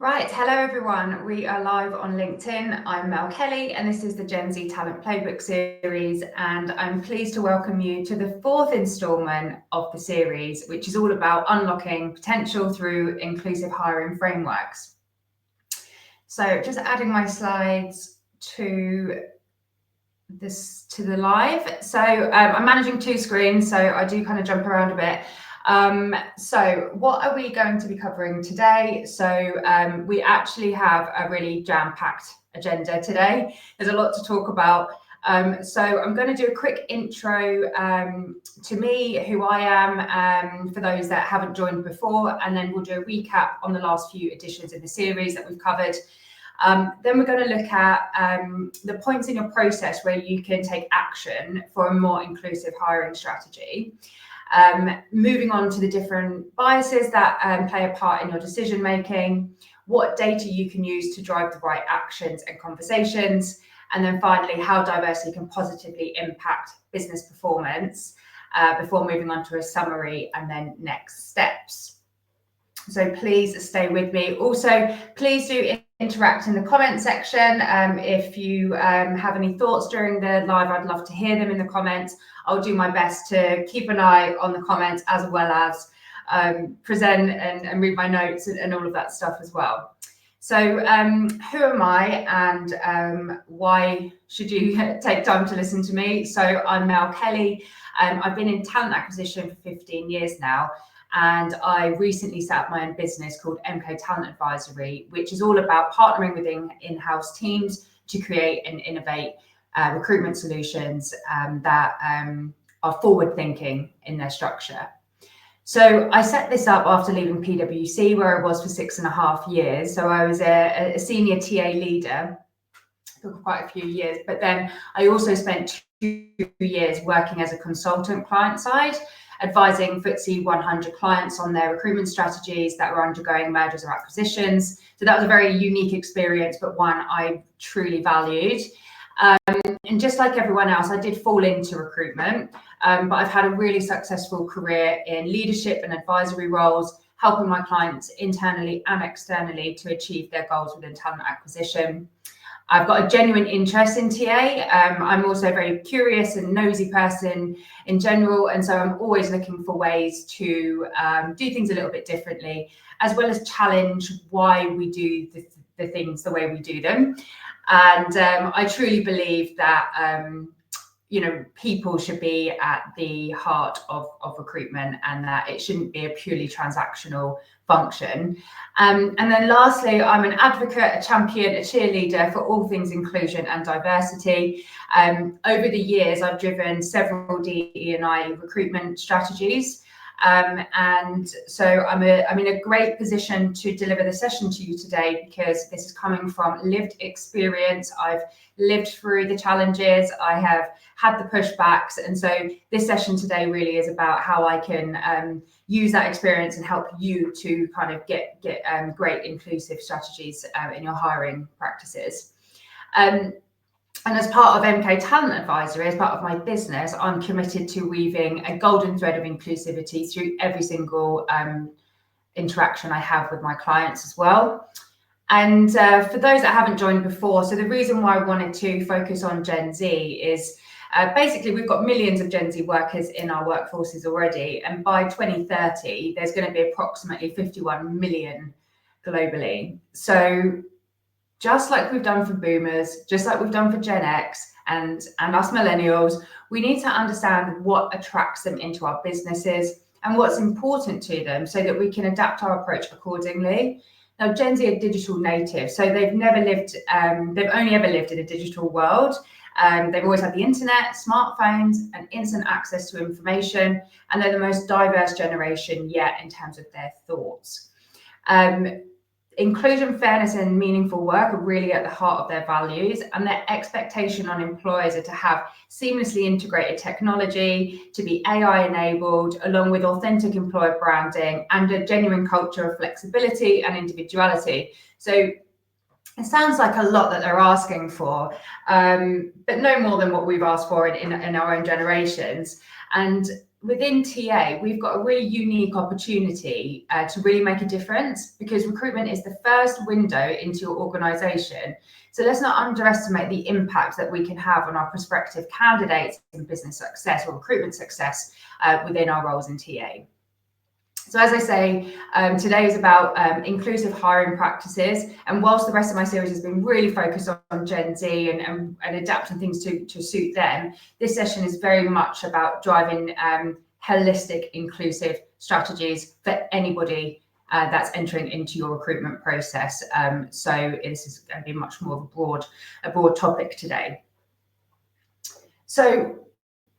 Right, hello everyone. We are live on LinkedIn. I'm Mel Kelly and this is the Gen Z Talent Playbook series, and I'm pleased to welcome you to the fourth instalment of the series, which is all about unlocking potential through inclusive hiring frameworks. So just adding my slides to the live. So I'm managing two screens, so I do kind of jump around a bit. So what are we going to be covering today? So we actually have a really jam-packed agenda today. There's a lot to talk about. So I'm going to do a quick intro to me, who I am, for those that haven't joined before, and then we'll do a recap on the last few editions of the series that we've covered. Then we're going to look at the points in your process where you can take action for a more inclusive hiring strategy. Moving on to the different biases that play a part in your decision making, what data you can use to drive the right actions and conversations, and then finally how diversity can positively impact business performance, before moving on to a summary and then next steps. So please stay with me. Also, please do interact in the comment section. If you have any thoughts during the live, I'd love to hear them in the comments. I'll do my best to keep an eye on the comments as well as present and read my notes and all of that stuff as well. So who am I and why should you take time to listen to me? So I'm Mel Kelly. I've been in talent acquisition for 15 years now. And I recently set up my own business called MK Talent Advisory, which is all about partnering with in-house teams to create and innovate recruitment solutions that are forward-thinking in their structure. So I set this up after leaving PwC, where I was for 6.5 years. So I was a senior TA leader for quite a few years, but then I also spent 2 years working as a consultant client side, advising FTSE 100 clients on their recruitment strategies that were undergoing mergers or acquisitions. So that was a very unique experience, but one I truly valued. And just like everyone else, I did fall into recruitment, but I've had a really successful career in leadership and advisory roles, helping my clients internally and externally to achieve their goals within talent acquisition. I've got a genuine interest in TA. I'm also a very curious and nosy person in general, and so I'm always looking for ways to do things a little bit differently, as well as challenge why we do the things the way we do them. And I truly believe that people should be at the heart of recruitment, and that it shouldn't be a purely transactional function. And then lastly, I'm an advocate, a champion, a cheerleader for all things inclusion and diversity. Over the years, I've driven several DE&I recruitment strategies. And so I'm in a great position to deliver the session to you today, because this is coming from lived experience. I've lived through the challenges, I have had the pushbacks, and so this session today really is about how I can use that experience and help you to kind of get great inclusive strategies in your hiring practices. And as part of MK Talent Advisory, as part of my business, I'm committed to weaving a golden thread of inclusivity through every single interaction I have with my clients as well. And for those that haven't joined before, so the reason why I wanted to focus on Gen Z is basically we've got millions of Gen Z workers in our workforces already. And by 2030, there's going to be approximately 51 million globally. So just like we've done for boomers, just like we've done for Gen X and us millennials, we need to understand what attracts them into our businesses and what's important to them so that we can adapt our approach accordingly. Now, Gen Z are digital natives, so they've only ever lived in a digital world. They've always had the internet, smartphones, and instant access to information, and they're the most diverse generation yet in terms of their thoughts. Inclusion, fairness, and meaningful work are really at the heart of their values, and their expectation on employers are to have seamlessly integrated technology, to be AI enabled, along with authentic employer branding and a genuine culture of flexibility and individuality. So it sounds like a lot that they're asking for, but no more than what we've asked for in our own generations. And within TA, we've got a really unique opportunity to really make a difference, because recruitment is the first window into your organisation. So let's not underestimate the impact that we can have on our prospective candidates in business success or recruitment success within our roles in TA. So as I say, today is about inclusive hiring practices. And whilst the rest of my series has been really focused on Gen Z and adapting things to suit them, this session is very much about driving holistic, inclusive strategies for anybody that's entering into your recruitment process. So this is going to be much more of a broad topic today. So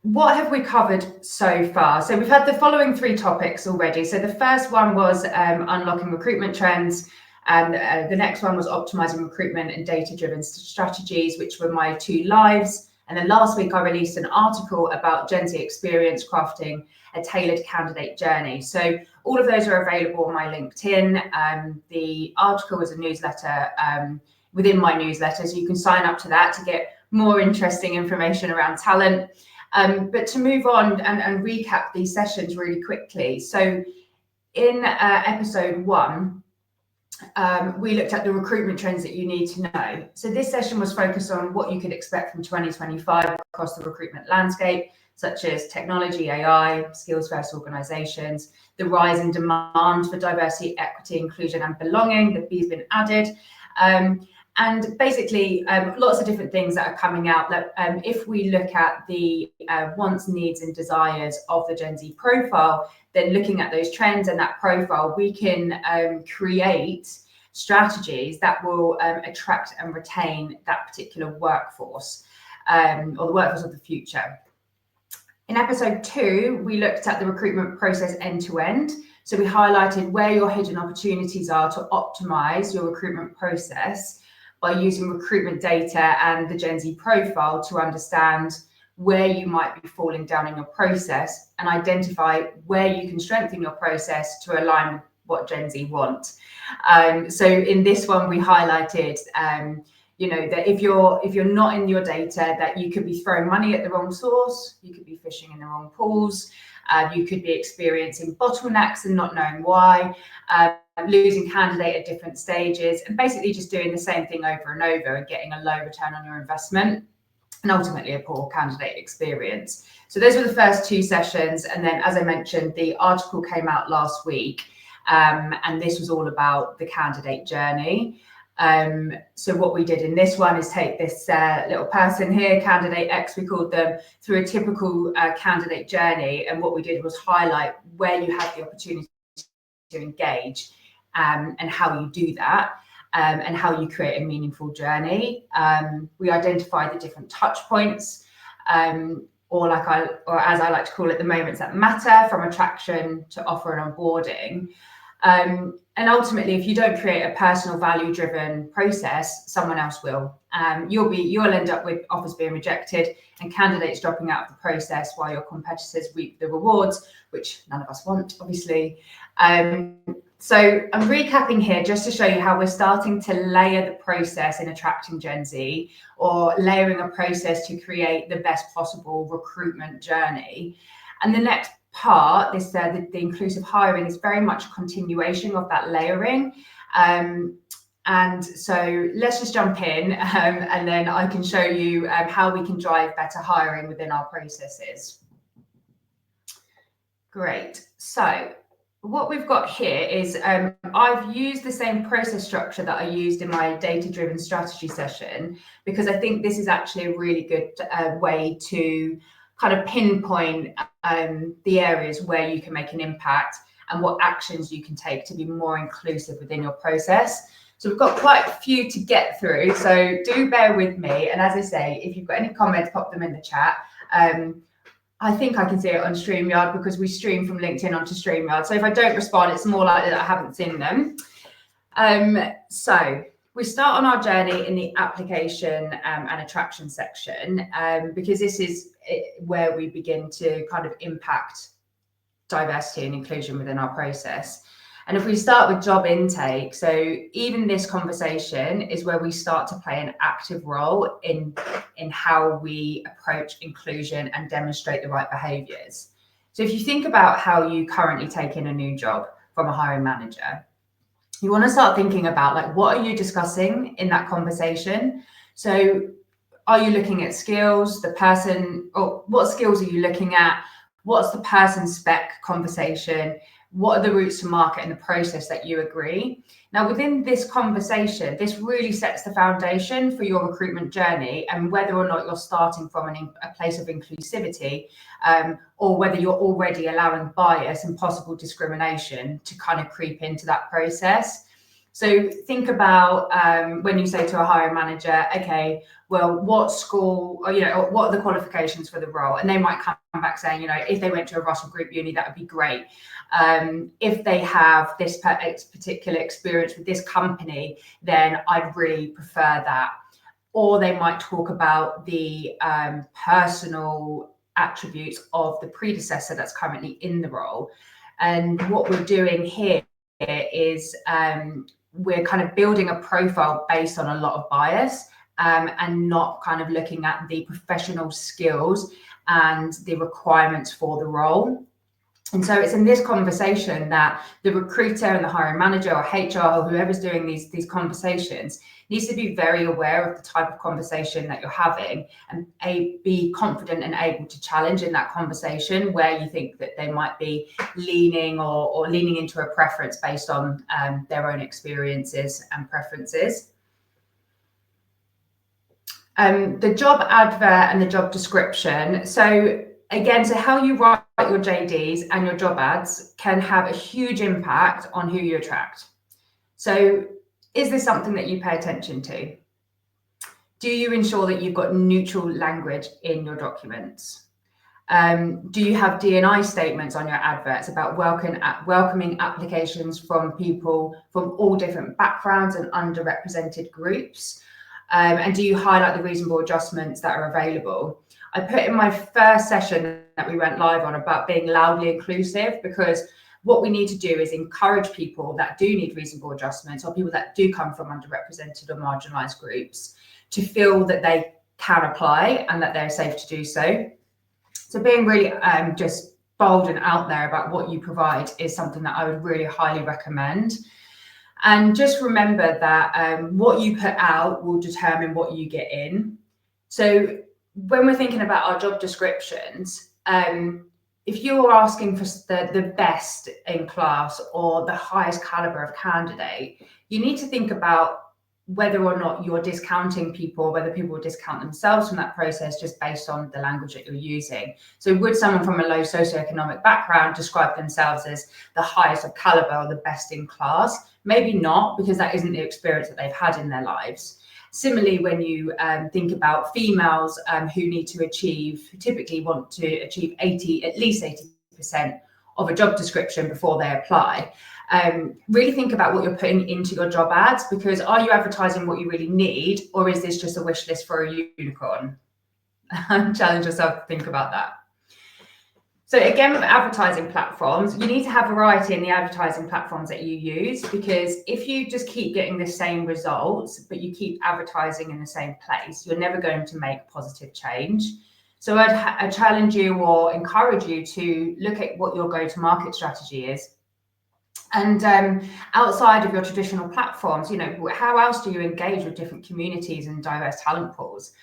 what have we covered so far? So we've had the following 3 topics already. So the first one was unlocking recruitment trends, and the next one was optimizing recruitment and data-driven strategies, which were my 2 lives. And then last week I released an article about Gen Z experience crafting a tailored candidate journey. So all of those are available on my LinkedIn. The article is a newsletter within my newsletter, so you can sign up to that to get more interesting information around talent. But to move on and recap these sessions really quickly. So in episode 1, we looked at the recruitment trends that you need to know. So this session was focused on what you could expect from 2025 across the recruitment landscape, such as technology, AI, skills-first organisations, the rise in demand for diversity, equity, inclusion and belonging, the B's been added. And basically, lots of different things that are coming out that if we look at the wants, needs and desires of the Gen Z profile, then looking at those trends and that profile, we can create strategies that will attract and retain that particular workforce or the workforce of the future. In episode 2, we looked at the recruitment process end to end. So we highlighted where your hidden opportunities are to optimize your recruitment process by using recruitment data and the Gen Z profile to understand where you might be falling down in your process and identify where you can strengthen your process to align with what Gen Z want. So in this one, we highlighted, that if you're not in your data, that you could be throwing money at the wrong source, you could be fishing in the wrong pools, you could be experiencing bottlenecks and not knowing why. Losing candidate at different stages, and basically just doing the same thing over and over and getting a low return on your investment and ultimately a poor candidate experience. So those were the first 2 sessions. And then, as I mentioned, the article came out last week, and this was all about the candidate journey. So what we did in this one is take this little person here, candidate X, we called them, through a typical candidate journey. And what we did was highlight where you have the opportunity to engage and how you do that, and how you create a meaningful journey. We identify the different touch points, or as I like to call it, the moments that matter, from attraction to offer and onboarding. And ultimately, if you don't create a personal value-driven process, someone else will. You'll end up with offers being rejected and candidates dropping out of the process while your competitors reap the rewards, which none of us want, obviously. So I'm recapping here just to show you how we're starting to layer the process in attracting Gen Z, or layering a process to create the best possible recruitment journey. And the next part, the inclusive hiring, is very much a continuation of that layering. And so let's just jump in, and then I can show you how we can drive better hiring within our processes. Great. So what we've got here is I've used the same process structure that I used in my data-driven strategy session, because I think this is actually a really good way to kind of pinpoint the areas where you can make an impact and what actions you can take to be more inclusive within your process. So we've got quite a few to get through, so do bear with me. And as I say, if you've got any comments, pop them in the chat. I think I can see it on StreamYard because we stream from LinkedIn onto StreamYard. So if I don't respond, it's more likely that I haven't seen them. So we start on our journey in the application and attraction section, because this is where we begin to kind of impact diversity and inclusion within our process. And if we start with job intake, so even this conversation is where we start to play an active role in how we approach inclusion and demonstrate the right behaviours. So if you think about how you currently take in a new job from a hiring manager, you want to start thinking about, like, what are you discussing in that conversation? So are you looking at skills, the person, or what skills are you looking at? What's the person spec conversation? What are the routes to market and the process that you agree? Now, within this conversation, this really sets the foundation for your recruitment journey and whether or not you're starting from a place of inclusivity, or whether you're already allowing bias and possible discrimination to kind of creep into that process. So think about when you say to a hiring manager, okay, well, what school, or, what are the qualifications for the role? And they might come back saying, if they went to a Russell Group uni, that would be great. If they have this particular experience with this company, then I'd really prefer that. Or they might talk about the personal attributes of the predecessor that's currently in the role. And what we're doing here is we're kind of building a profile based on a lot of bias, and not kind of looking at the professional skills and the requirements for the role. And so it's in this conversation that the recruiter and the hiring manager or HR or whoever's doing these conversations needs to be very aware of the type of conversation that you're having and be confident and able to challenge in that conversation where you think that they might be leaning or leaning into a preference based on their own experiences and preferences. The job advert and the job description. So again, so how you write your JDs and your job ads can have a huge impact on who you attract. So is this something that you pay attention to? Do you ensure that you've got neutral language in your documents? Do you have D&I statements on your adverts about welcoming applications from people from all different backgrounds and underrepresented groups? And do you highlight the reasonable adjustments that are available? I put in my first session that we went live on about being loudly inclusive, because what we need to do is encourage people that do need reasonable adjustments, or people that do come from underrepresented or marginalised groups, to feel that they can apply and that they're safe to do so. So being really just bold and out there about what you provide is something that I would really highly recommend. And just remember that what you put out will determine what you get in. So when we're thinking about our job descriptions, if you're asking for the best in class or the highest caliber of candidate, you need to think about whether or not you're discounting people, whether people will discount themselves from that process just based on the language that you're using. So would someone from a low socioeconomic background describe themselves as the highest of caliber or the best in class? Maybe not, because that isn't the experience that they've had in their lives. Similarly, when you think about females who need to typically want to achieve at least 80% of a job description before they apply, really think about what you're putting into your job ads, because are you advertising what you really need, or is this just a wish list for a unicorn? Challenge yourself to think about that. So again, with advertising platforms, you need to have variety in the advertising platforms that you use, because if you just keep getting the same results, but you keep advertising in the same place, you're never going to make positive change. So I'd challenge you or encourage you to look at what your go-to-market strategy is. And outside of your traditional platforms, how else do you engage with different communities and diverse talent pools?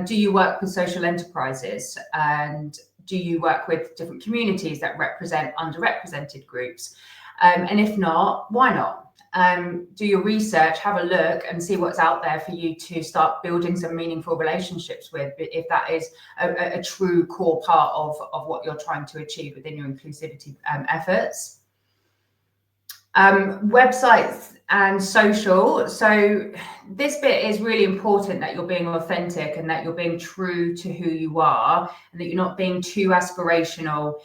Do you work with social enterprises, and do you work with different communities that represent underrepresented groups? And if not, why not? Do your research, have a look and see what's out there for you to start building some meaningful relationships with, if that is a true core part of what you're trying to achieve within your inclusivity efforts. Websites and social. So this bit is really important, that you're being authentic and that you're being true to who you are, and that you're not being too aspirational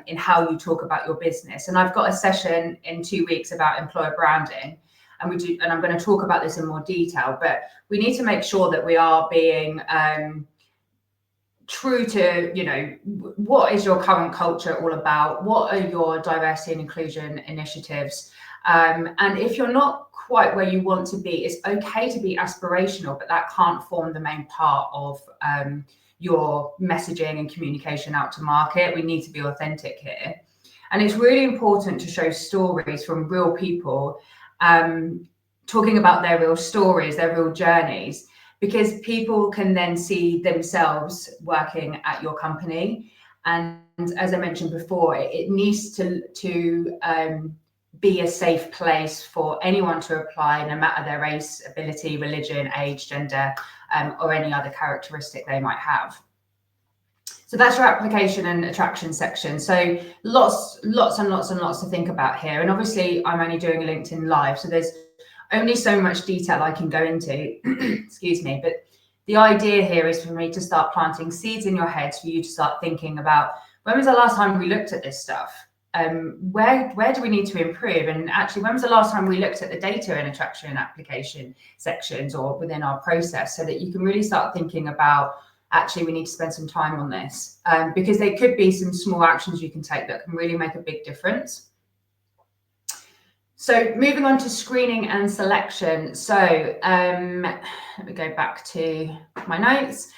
in how you talk about your business. And I've got a session in 2 weeks about employer branding, and I'm going to talk about this in more detail, but we need to make sure that we are being true to, what is your current culture all about? What are your diversity and inclusion initiatives? And if you're not quite where you want to be, it's okay to be aspirational, but that can't form the main part of your messaging and communication out to market. We need to be authentic here. And it's really important to show stories from real people, talking about their real stories, their real journeys, because people can then see themselves working at your company. And as I mentioned before, it needs to be a safe place for anyone to apply, no matter their race, ability, religion, age, gender, or any other characteristic they might have. So that's your application and attraction section. So lots and lots to think about here. And obviously I'm only doing a LinkedIn Live, so there's only so much detail I can go into, excuse me. But the idea here is for me to start planting seeds in your heads, for you to start thinking about, when was the last time we looked at this stuff? Where do we need to improve? And actually, when was the last time we looked at the data and attraction and application sections or within our process, so that you can really start thinking about, actually, we need to spend some time on this, because there could be some small actions you can take that can really make a big difference. So moving on to screening and selection. So let me go back to my notes.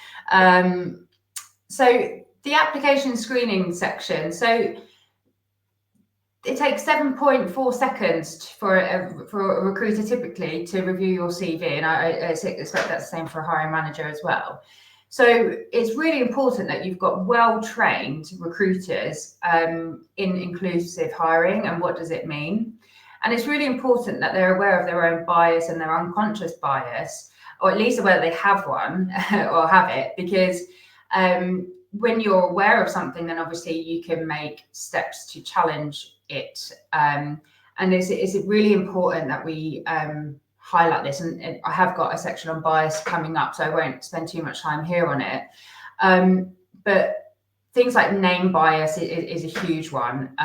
So the application screening section. So it takes 7.4 seconds for a recruiter typically to review your CV, and I expect that's the same for a hiring manager as well. So it's really important that you've got well-trained recruiters in inclusive hiring, and what does it mean? And it's really important that they're aware of their own bias and their unconscious bias, or at least aware they have one or have it, because when you're aware of something, then obviously you can make steps to challenge it. And it's really important that we highlight this. And I have got a section on bias coming up, so I won't spend too much time here on it. But things like name bias is a huge one.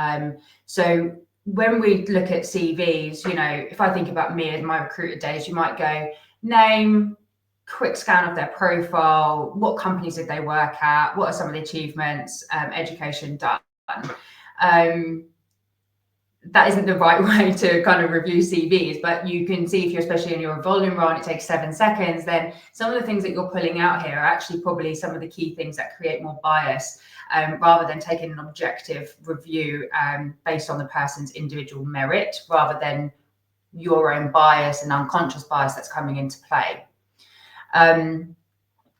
So when we look at CVs, you know, if I think about me in my recruiter days, you might go name, quick scan of their profile, what companies did they work at, what are some of the achievements, education done. That isn't the right way to kind of review CVs, but you can see, if you're especially in your volume role and it takes 7 seconds, then some of the things that you're pulling out here are actually probably some of the key things that create more bias, rather than taking an objective review based on the person's individual merit, rather than your own bias and unconscious bias that's coming into play.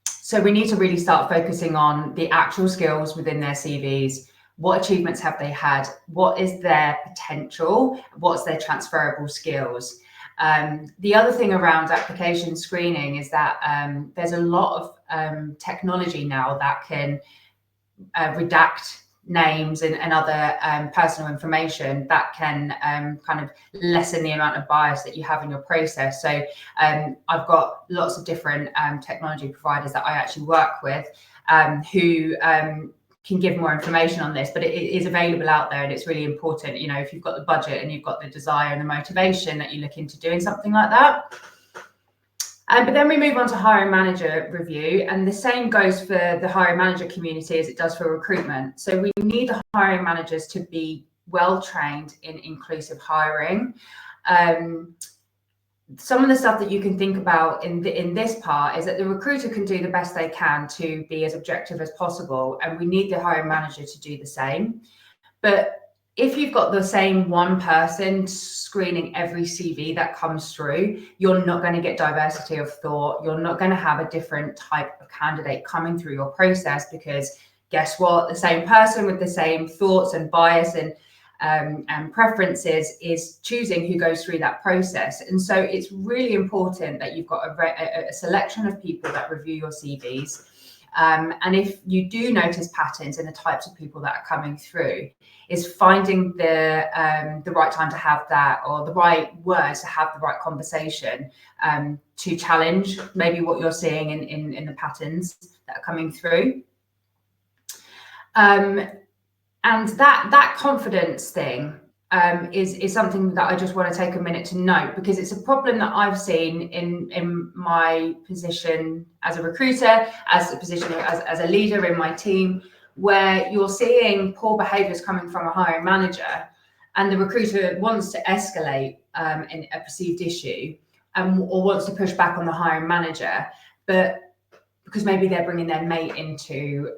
So we need to really start focusing on the actual skills within their CVs. What achievements have they had? What is their potential? What's their transferable skills? The other thing around application screening is that there's a lot of technology now that can redact names and other personal information that can kind of lessen the amount of bias that you have in your process. So I've got lots of different technology providers that I actually work with who can give more information on this, but it is available out there, and it's really important, you know, if you've got the budget and you've got the desire and the motivation, that you look into doing something like that. But then we move on to hiring manager review, and the same goes for the hiring manager community as it does for recruitment. So we need the hiring managers to be well trained in inclusive hiring. Some of the stuff that you can think about in this part is that the recruiter can do the best they can to be as objective as possible, and we need the hiring manager to do the same. But if you've got the same one person screening every CV that comes through, you're not going to get diversity of thought. You're not going to have a different type of candidate coming through your process, because guess what? The same person with the same thoughts and bias and preferences is choosing who goes through that process. And so it's really important that you've got a selection of people that review your CVs. And if you do notice patterns in the types of people that are coming through, is finding the right time to have that, or the right words to have the right conversation to challenge maybe what you're seeing in the patterns that are coming through. And that confidence thing is something that I just want to take a minute to note, because it's a problem that I've seen in my position as a recruiter, as a position as a leader in my team, where you're seeing poor behaviours coming from a hiring manager, and the recruiter wants to escalate in a perceived issue, or wants to push back on the hiring manager, but because maybe they're bringing their mate into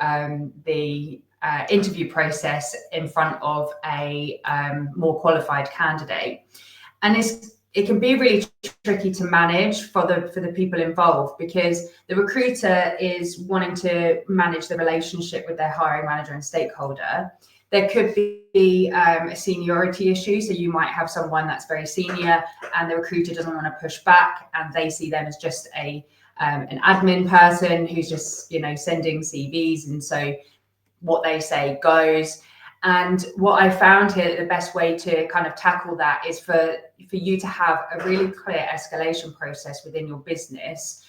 the interview process in front of a more qualified candidate. And it can be really tricky to manage for the people involved, because the recruiter is wanting to manage the relationship with their hiring manager and stakeholder. There could be a seniority issue. So you might have someone that's very senior and the recruiter doesn't want to push back, and they see them as just an admin person who's just, sending CVs. And so what they say goes. And what I found here, the best way to kind of tackle that is for you to have a really clear escalation process within your business,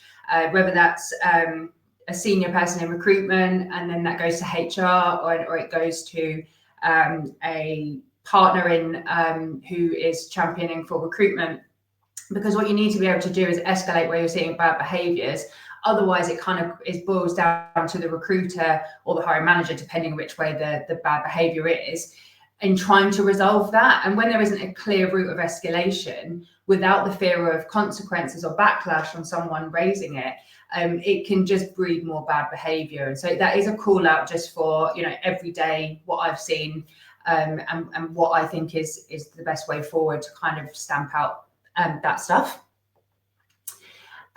whether that's a senior person in recruitment, and then that goes to HR, or it goes to a partner in who is championing for recruitment. Because what you need to be able to do is escalate where you're seeing bad behaviours. Otherwise, it kind of boils down to the recruiter or the hiring manager, depending which way the bad behaviour is, in trying to resolve that. And when there isn't a clear route of escalation, without the fear of consequences or backlash on someone raising it, it can just breed more bad behaviour. And so that is a call out just for, every day, what I've seen and what I think is the best way forward to kind of stamp out that stuff.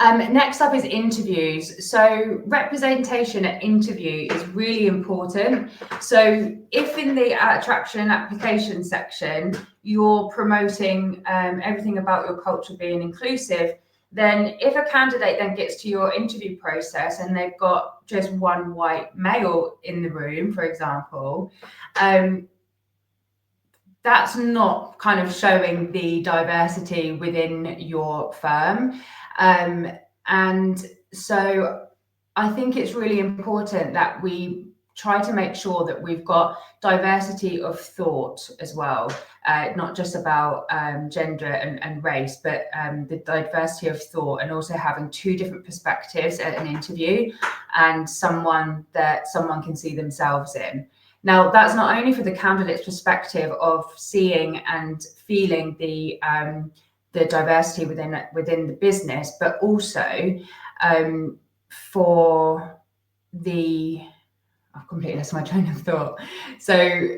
Next up is interviews. So representation at interview is really important. So if in the attraction and application section, you're promoting everything about your culture being inclusive, then if a candidate then gets to your interview process and they've got just one white male in the room, for example, that's not kind of showing the diversity within your firm. And so I think it's really important that we try to make sure that we've got diversity of thought as well, not just about gender and race, but the diversity of thought, and also having two different perspectives at an interview, and someone that someone can see themselves in. Now, that's not only for the candidate's perspective of seeing and feeling the diversity within the business, but also for the, I've completely lost my train of thought. So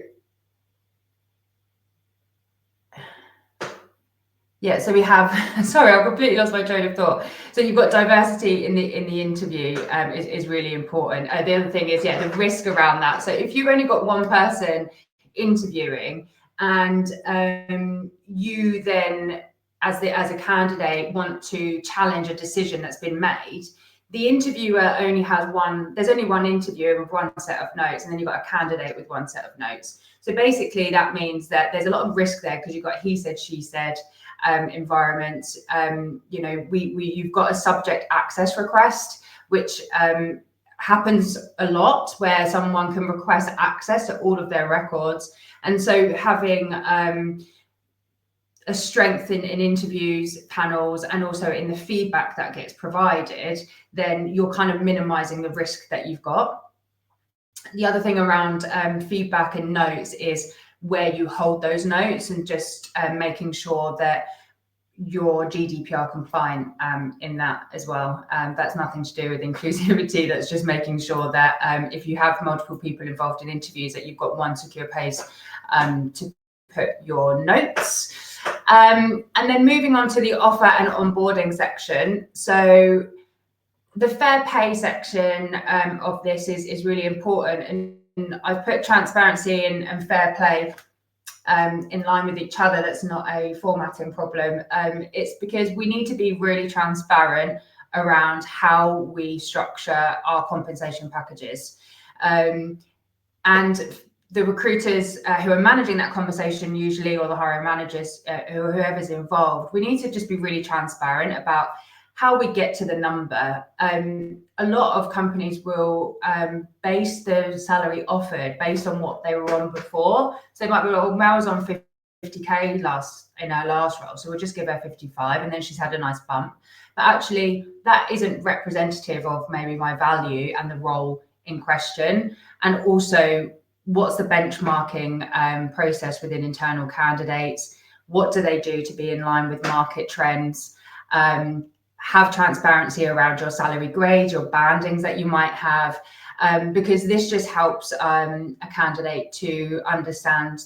yeah, so we have, sorry, I've completely lost my train of thought. So you've got diversity in the interview is really important. The other thing is, the risk around that. So if you've only got one person interviewing, and you then, as a candidate, want to challenge a decision that's been made, the interviewer only has there's only one interviewer with one set of notes, and then you've got a candidate with one set of notes. So basically that means that there's a lot of risk there, because you've got he said, she said environment. You've got a subject access request, which happens a lot, where someone can request access to all of their records. And so having a strength in interviews, panels, and also in the feedback that gets provided, then you're kind of minimizing the risk that you've got. The other thing around feedback and notes is where you hold those notes, and just making sure that you're GDPR compliant in that as well. That's nothing to do with inclusivity. That's just making sure that if you have multiple people involved in interviews, that you've got one secure place to put your notes. And then moving on to the offer and onboarding section. So the fair pay section of this is really important, and I've put transparency and fair play in line with each other. That's not a formatting problem. It's because we need to be really transparent around how we structure our compensation packages. And the recruiters who are managing that conversation usually, or the hiring managers, or whoever's involved, we need to just be really transparent about how we get to the number. A lot of companies will base the salary offered based on what they were on before. So it might be, well, Mel was on 50k in her last role, so we'll just give her 55, and then she's had a nice bump. But actually, that isn't representative of maybe my value and the role in question. And also, what's the benchmarking process within internal candidates? What do they do to be in line with market trends? have transparency around your salary grades, your bandings that you might have, because this just helps a candidate to understand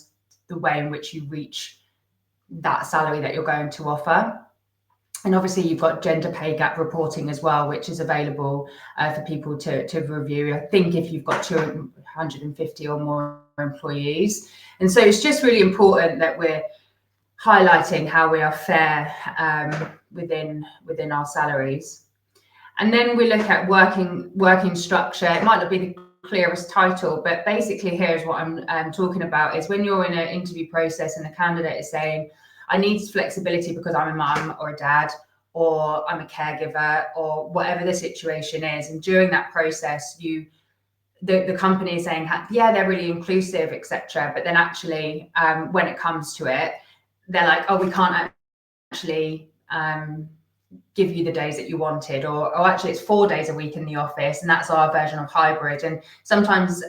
the way in which you reach that salary that you're going to offer. And obviously you've got gender pay gap reporting as well, which is available for people to review, I think, if you've got 250 or more employees. And so it's just really important that we're highlighting how we are fair within our salaries. And then we look at working structure. It might not be the clearest title, but basically here's what I'm talking about is when you're in an interview process and the candidate is saying, I need flexibility because I'm a mum or a dad, or I'm a caregiver, or whatever the situation is. And during that process, the company is saying, yeah, they're really inclusive, etc. But then actually, when it comes to it, they're like, oh, we can't actually give you the days that you wanted, or actually it's 4 days a week in the office, and that's our version of hybrid. And sometimes,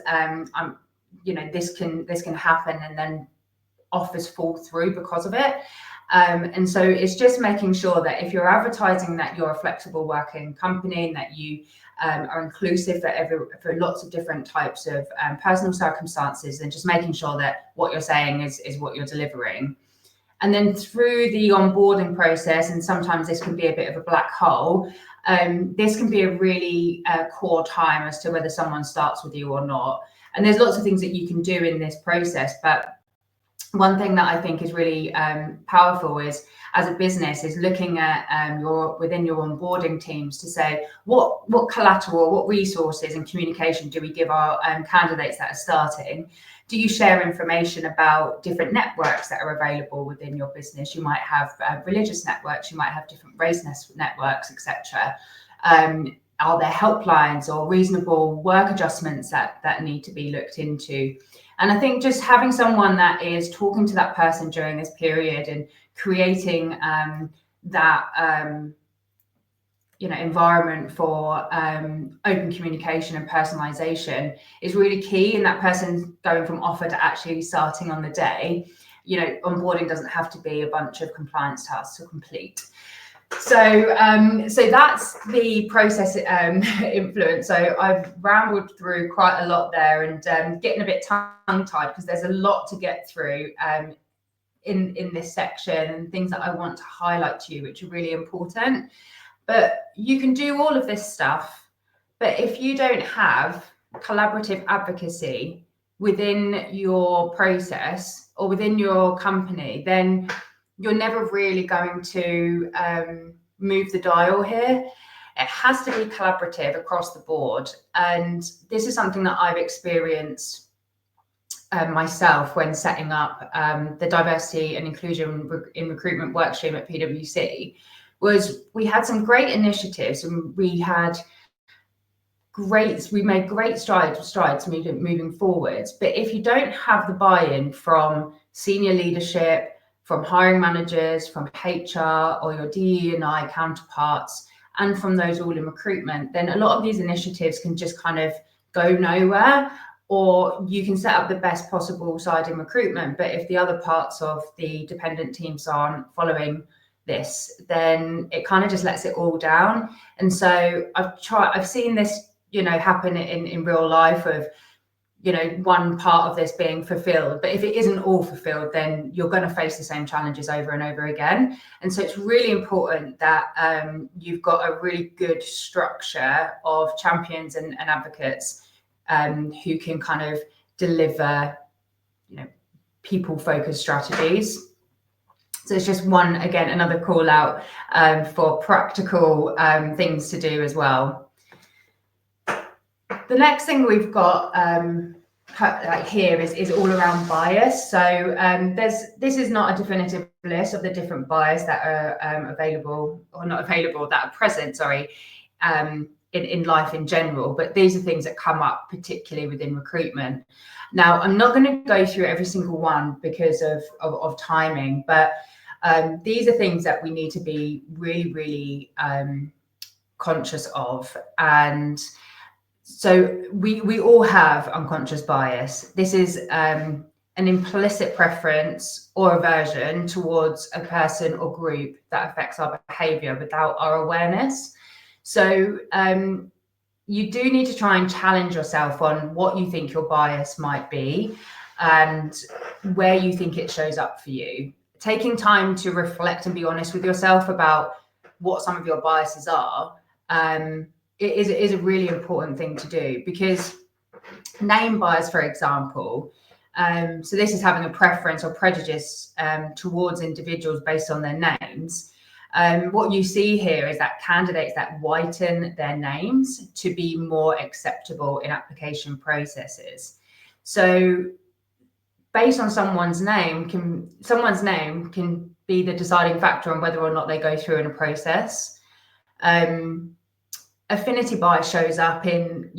this can happen, and then offers fall through because of it. And so it's just making sure that if you're advertising that you're a flexible working company and that you are inclusive for lots of different types of personal circumstances, then just making sure that what you're saying is what you're delivering. And then through the onboarding process, and sometimes this can be a bit of a black hole, this can be a really core time as to whether someone starts with you or not. And there's lots of things that you can do in this process, but one thing that I think is really powerful is, as a business, is looking at within your onboarding teams to say what collateral, what resources and communication do we give our candidates that are starting. Do you share information about different networks that are available within your business? You might have religious networks, you might have different race networks, etc. Are there helplines or reasonable work adjustments that need to be looked into? And I think just having someone that is talking to that person during this period and creating that environment for open communication and personalization is really key. And that person going from offer to actually starting on the day, onboarding doesn't have to be a bunch of compliance tasks to complete. So that's the process influence. So I've rambled through quite a lot there, and getting a bit tongue-tied because there's a lot to get through in this section, and things that I want to highlight to you, which are really important. But you can do all of this stuff, but if you don't have collaborative advocacy within your process or within your company, then you're never really going to move the dial here. It has to be collaborative across the board. And this is something that I've experienced myself when setting up the diversity and inclusion in recruitment workstream at PwC. Was we had some great initiatives, and we made great strides moving forwards. But if you don't have the buy-in from senior leadership, from hiring managers, from HR or your DE&I counterparts, and from those all in recruitment, then a lot of these initiatives can just kind of go nowhere. Or you can set up the best possible side in recruitment, but if the other parts of the dependent teams aren't following this, then it kind of just lets it all down. And so I've seen this, happen in real life of, one part of this being fulfilled, but if it isn't all fulfilled, then you're going to face the same challenges over and over again. And so it's really important that you've got a really good structure of champions and advocates who can kind of deliver, people-focused strategies. So it's just another call out for practical things to do as well. The next thing we've got here is all around bias. So this is not a definitive list of the different bias that are available or not available, that are present, in life in general, but these are things that come up particularly within recruitment. Now, I'm not going to go through every single one because of timing, but these are things that we need to be really, really conscious of. And so we all have unconscious bias. This is an implicit preference or aversion towards a person or group that affects our behavior without our awareness. So you do need to try and challenge yourself on what you think your bias might be and where you think it shows up for you. Taking time to reflect and be honest with yourself about what some of your biases are, it is a really important thing to do, because name bias, for example, so this is having a preference or prejudice towards individuals based on their names. What you see here is that candidates that whiten their names to be more acceptable in application processes. So based on someone's name can be the deciding factor on whether or not they go through in a process. Affinity bias shows up in,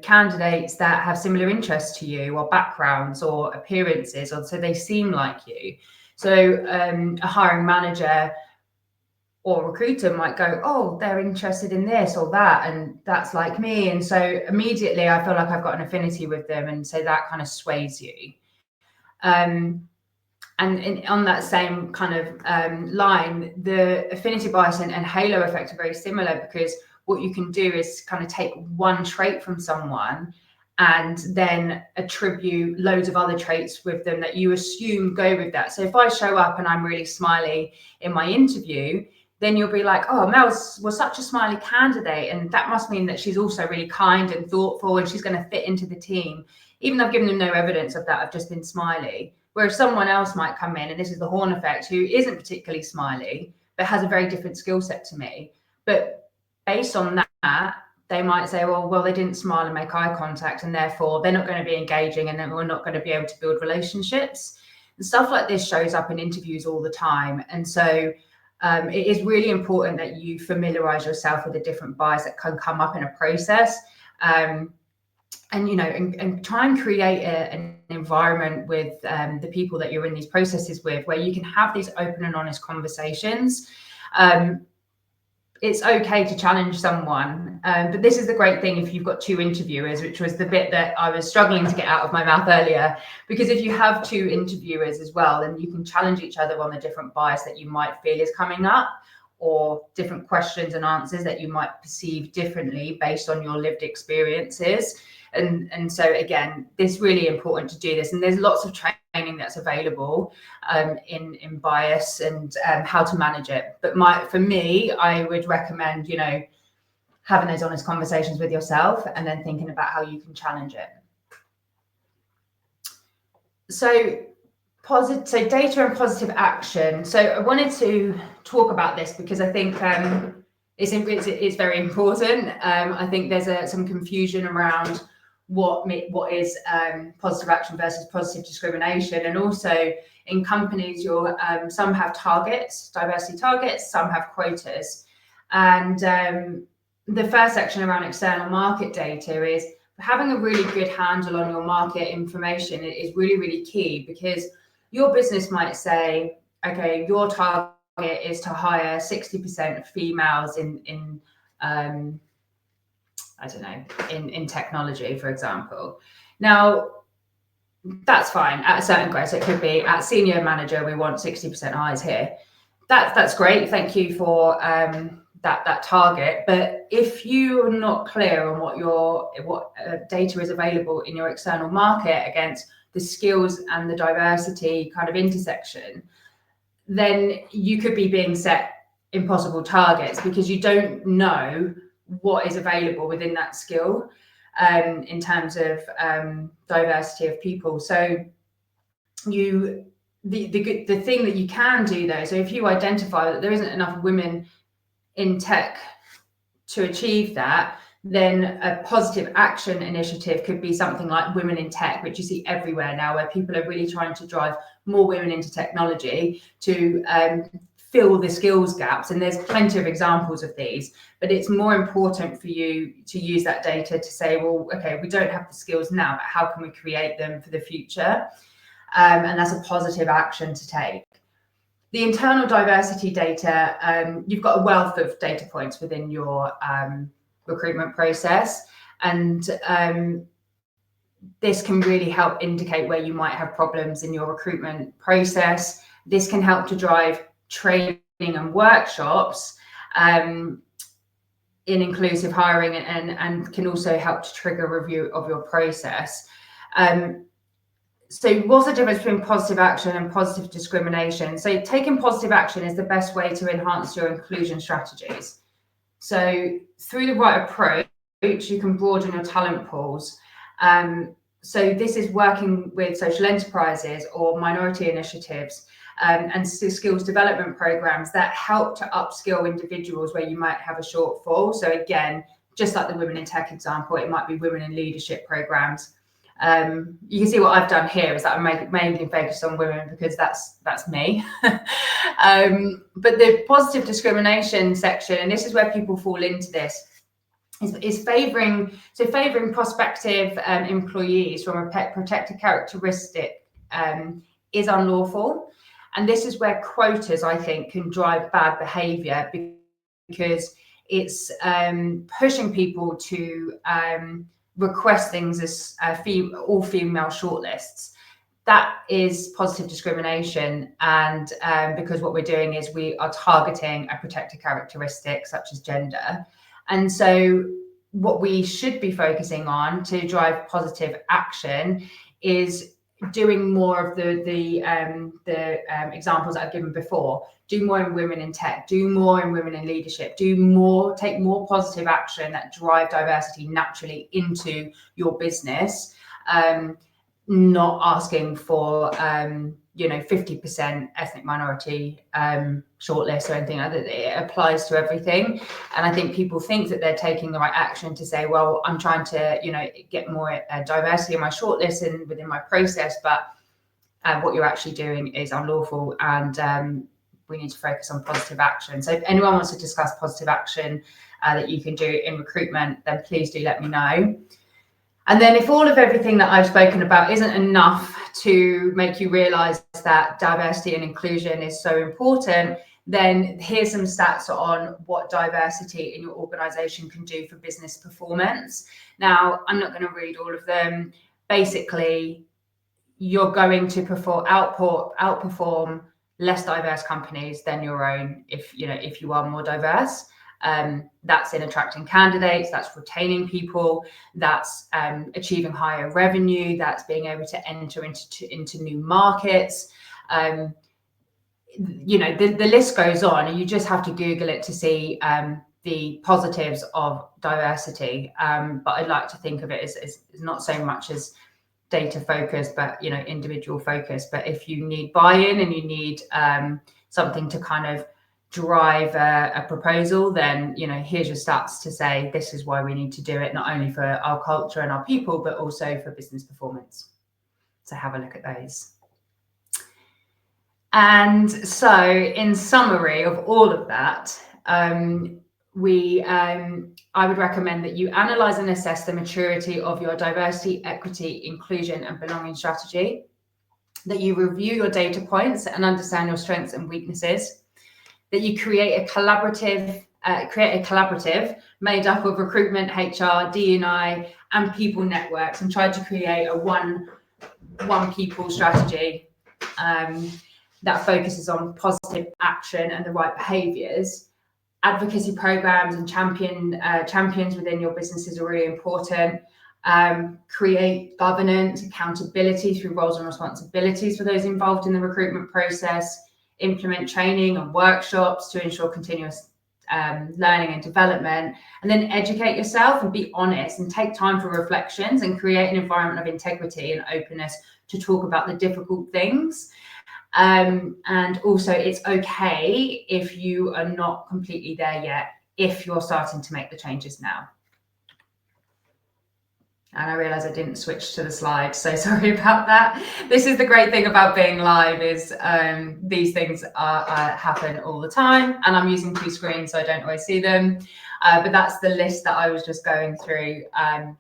candidates that have similar interests to you, or backgrounds or appearances, or so they seem like you. So a hiring manager or recruiter might go, oh, they're interested in this or that, and that's like me. And so immediately I feel like I've got an affinity with them. And so that kind of sways you. And on that same kind of line, the affinity bias and halo effect are very similar, because what you can do is kind of take one trait from someone and then attribute loads of other traits with them that you assume go with that. So if I show up and I'm really smiley in my interview, then you'll be like, oh, Mel was such a smiley candidate, and that must mean that she's also really kind and thoughtful, and she's going to fit into the team, even though I've given them no evidence of that. I've just been smiley. Whereas someone else might come in, and this is the horn effect, who isn't particularly smiley, but has a very different skill set to me. But based on that, they might say, well, they didn't smile and make eye contact, and therefore they're not going to be engaging, and then we're not going to be able to build relationships. And stuff like this shows up in interviews all the time. And so it is really important that you familiarize yourself with the different bias that can come up in a process. And try and create an environment with the people that you're in these processes with, where you can have these open and honest conversations. It's okay to challenge someone, but this is the great thing if you've got two interviewers, which was the bit that I was struggling to get out of my mouth earlier, because if you have two interviewers as well, then you can challenge each other on the different bias that you might feel is coming up, or different questions and answers that you might perceive differently based on your lived experiences. And so again, it's really important to do this, and there's lots of training that's available in bias and how to manage it. But for me, I would recommend, having those honest conversations with yourself and then thinking about how you can challenge it. So data and positive action. So I wanted to talk about this because I think it's very important. I think there's some confusion around what is positive action versus positive discrimination, and also in companies, some have targets, diversity targets, some have quotas. And the first section around external market data is having a really good handle on your market information is really, really key, because your business might say, okay, your target is to hire 60% females in technology, for example. Now, that's fine at a certain grade. So it could be at senior manager, we want 60% hires here. That's great. Thank you for that target. But if you're not clear on what data is available in your external market against the skills and the diversity kind of intersection, then you could be being set impossible targets, because you don't know what is available within that skill in terms of diversity of people. So the thing that you can do though, so if you identify that there isn't enough women in tech to achieve that, then a positive action initiative could be something like Women in Tech, which you see everywhere now, where people are really trying to drive more women into technology to fill the skills gaps. And there's plenty of examples of these, but it's more important for you to use that data to say, well, okay, we don't have the skills now, but how can we create them for the future? And that's a positive action to take. The internal diversity data, you've got a wealth of data points within your recruitment process. And this can really help indicate where you might have problems in your recruitment process. This can help to drive training and workshops in inclusive hiring, and can also help to trigger a review of your process. So what's the difference between positive action and positive discrimination? So taking positive action is the best way to enhance your inclusion strategies. So through the right approach, you can broaden your talent pools. So this is working with social enterprises or minority initiatives and skills development programs that help to upskill individuals where you might have a shortfall. So again, just like the Women in Tech example, it might be women in leadership programs. You can see what I've done here is that I'm mainly focused on women because that's me. But the positive discrimination section, and this is where people fall into this, is favouring prospective employees from a protected characteristic is unlawful. And this is where quotas, I think, can drive bad behaviour, because it's pushing people to request things as all female shortlists. That is positive discrimination, and because what we're doing is we are targeting a protected characteristic such as gender. And so what we should be focusing on to drive positive action is doing more of the examples I've given before. Do more in women in tech, do more in women in leadership, take more positive action that drive diversity naturally into your business, not asking for 50% ethnic minority shortlist or anything like that. It applies to everything. And I think people think that they're taking the right action to say, well, I'm trying to get more diversity in my shortlist and within my process, but what you're actually doing is unlawful, and we need to focus on positive action. So if anyone wants to discuss positive action that you can do in recruitment, then please do let me know. And then if all of everything that I've spoken about isn't enough to make you realise that diversity and inclusion is so important, then here's some stats on what diversity in your organisation can do for business performance. Now, I'm not going to read all of them. Basically, you're going to outperform less diverse companies than your own if you are more diverse. That's in attracting candidates, that's retaining people, that's achieving higher revenue, that's being able to enter into new markets. The list goes on, and you just have to Google it to see the positives of diversity. But I'd like to think of it as not so much as data focused, but individual focused. But if you need buy-in and you need something to kind of drive a proposal, then here's your stats to say this is why we need to do it, not only for our culture and our people, but also for business performance. So have a look at those. And so in summary of all of that, I would recommend that you analyze and assess the maturity of your diversity, equity, inclusion and belonging strategy, that you review your data points and understand your strengths and weaknesses, that you create a collaborative made up of recruitment, HR, D&I, and people networks, and try to create a one people strategy that focuses on positive action and the right behaviours. Advocacy programs and champions within your businesses are really important. Create governance, accountability through roles and responsibilities for those involved in the recruitment process. Implement training and workshops to ensure continuous learning and development, and then educate yourself and be honest and take time for reflections and create an environment of integrity and openness to talk about the difficult things. And also, it's okay if you are not completely there yet, if you're starting to make the changes now. And I realize I didn't switch to the slides, so sorry about that. This is the great thing about being live, is these things happen all the time, and I'm using two screens, so I don't always see them. But that's the list that I was just going through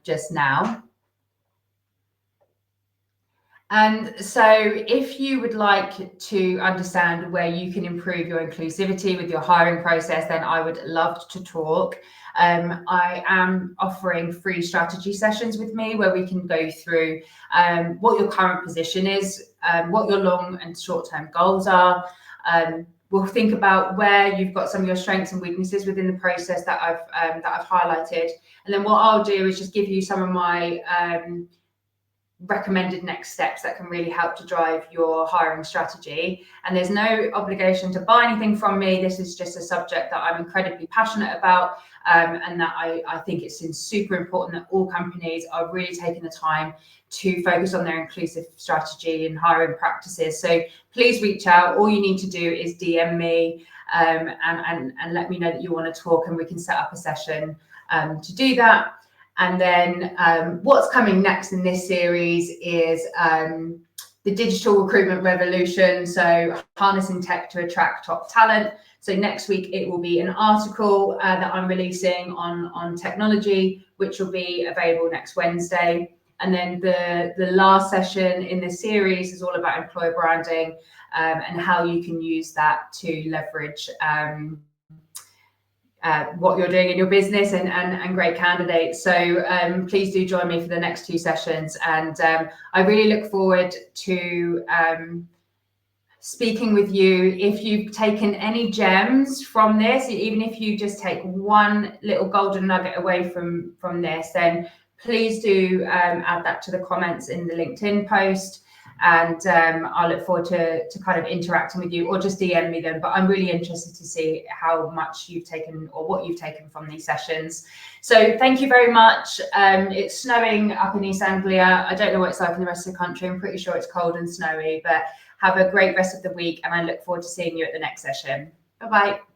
just now. And so if you would like to understand where you can improve your inclusivity with your hiring process, then I would love to talk. I am offering free strategy sessions with me where we can go through what your current position is, what your long and short-term goals are. We'll think about where you've got some of your strengths and weaknesses within the process that I've highlighted. And then what I'll do is just give you some of my recommended next steps that can really help to drive your hiring strategy. And there's no obligation to buy anything from me. This is just a subject that I'm incredibly passionate about, and that I think it's super important that all companies are really taking the time to focus on their inclusive strategy and hiring practices. So please reach out. All you need to do is DM me and let me know that you want to talk, and we can set up a session to do that. And then what's coming next in this series is the digital recruitment revolution. So harnessing tech to attract top talent. So next week it will be an article that I'm releasing on technology, which will be available next Wednesday. And then the last session in this series is all about employer branding and how you can use that to leverage what you're doing in your business and great candidates. So please do join me for the next 2 sessions. And I really look forward to speaking with you. If you've taken any gems from this, even if you just take one little golden nugget away from this, then please do add that to the comments in the LinkedIn post. And I look forward to kind of interacting with you, or just DM me them. But I'm really interested to see how much you've taken or what you've taken from these sessions. So thank you very much. It's snowing up in East Anglia. I don't know what it's like in the rest of the country. I'm pretty sure it's cold and snowy, but have a great rest of the week. And I look forward to seeing you at the next session. Bye-bye.